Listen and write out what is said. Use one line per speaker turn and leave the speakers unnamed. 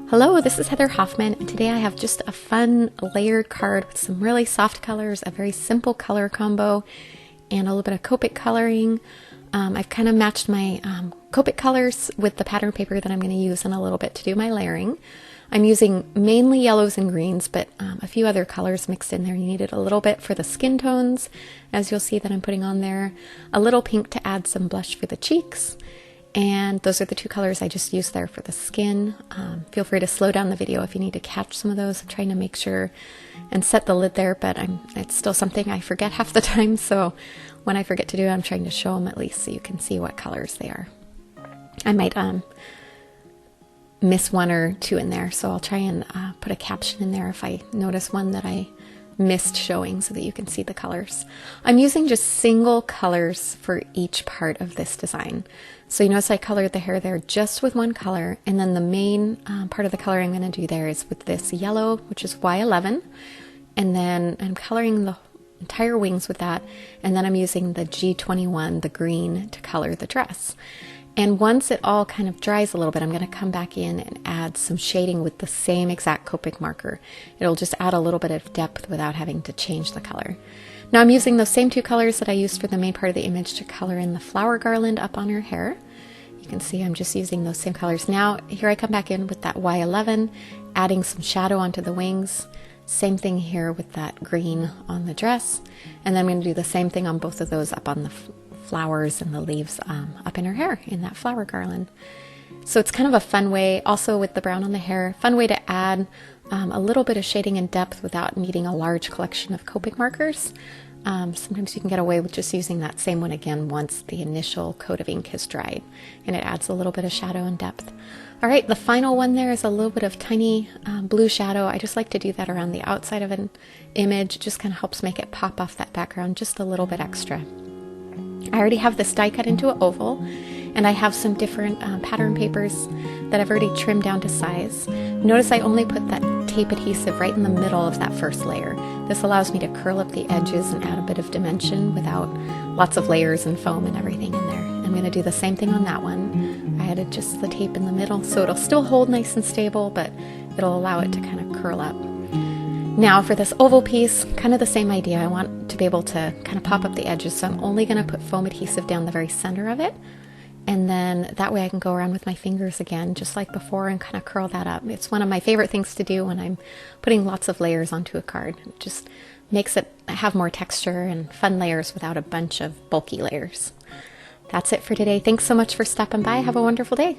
Hello, this is Heather Hoffman, and today I have just a fun layered card with some really soft colors, a very simple color combo, and a little bit of Copic coloring. I've kind of matched my Copic colors with the pattern paper that I'm going to use in a little bit to do my layering. I'm using mainly yellows and greens, but a few other colors mixed in there. You needed a little bit for the skin tones, as you'll see that I'm putting on there, a little pink to add some blush for the cheeks. And those are the two colors I just used there for the skin. Feel free to slow down the video if you need to catch some of those. I'm trying to make sure and set the lid there, but it's still something I forget half the time. So when I forget to do it, I'm trying to show them at least so you can see what colors they are. I might miss one or two in there, so I'll try and put a caption in there if I notice one that I missed showing so that you can see the colors. I'm using just single colors for each part of this design. So you notice I colored the hair there just with one color, and then the main part of the color I'm going to do there is with this yellow, which is Y11, and then I'm coloring the entire wings with that, and then I'm using the G21, the green, to color the dress. And once it all kind of dries a little bit, I'm going to come back in and add some shading with the same exact Copic marker. It'll just add a little bit of depth without having to change the color. Now I'm using those same two colors that I used for the main part of the image to color in the flower garland up on her hair. You can see I'm just using those same colors. Now here I come back in with that Y11, adding some shadow onto the wings. Same thing here with that green on the dress. And then I'm going to do the same thing on both of those up on the flowers and the leaves up in her hair in that flower garland. So it's kind of a fun way, also with the brown on the hair, fun way to add a little bit of shading and depth without needing a large collection of Copic markers. Sometimes you can get away with just using that same one again once the initial coat of ink has dried, and it adds a little bit of shadow and depth. All right, the final one there is a little bit of tiny blue shadow. I just like to do that around the outside of an image. It just kind of helps make it pop off that background just a little bit extra. I already have this die cut into an oval, and I have some different pattern papers that I've already trimmed down to size. Notice I only put that tape adhesive right in the middle of that first layer. This allows me to curl up the edges and add a bit of dimension without lots of layers and foam and everything in there. I'm going to do the same thing on that one. I added just the tape in the middle, so it'll still hold nice and stable, but it'll allow it to kind of curl up. Now for this oval piece, kind of the same idea. I want to be able to kind of pop up the edges, so I'm only going to put foam adhesive down the very center of it. And then that way I can go around with my fingers again, just like before, and kind of curl that up. It's one of my favorite things to do when I'm putting lots of layers onto a card. It just makes it have more texture and fun layers without a bunch of bulky layers. That's it for today. Thanks so much for stopping by. Have a wonderful day.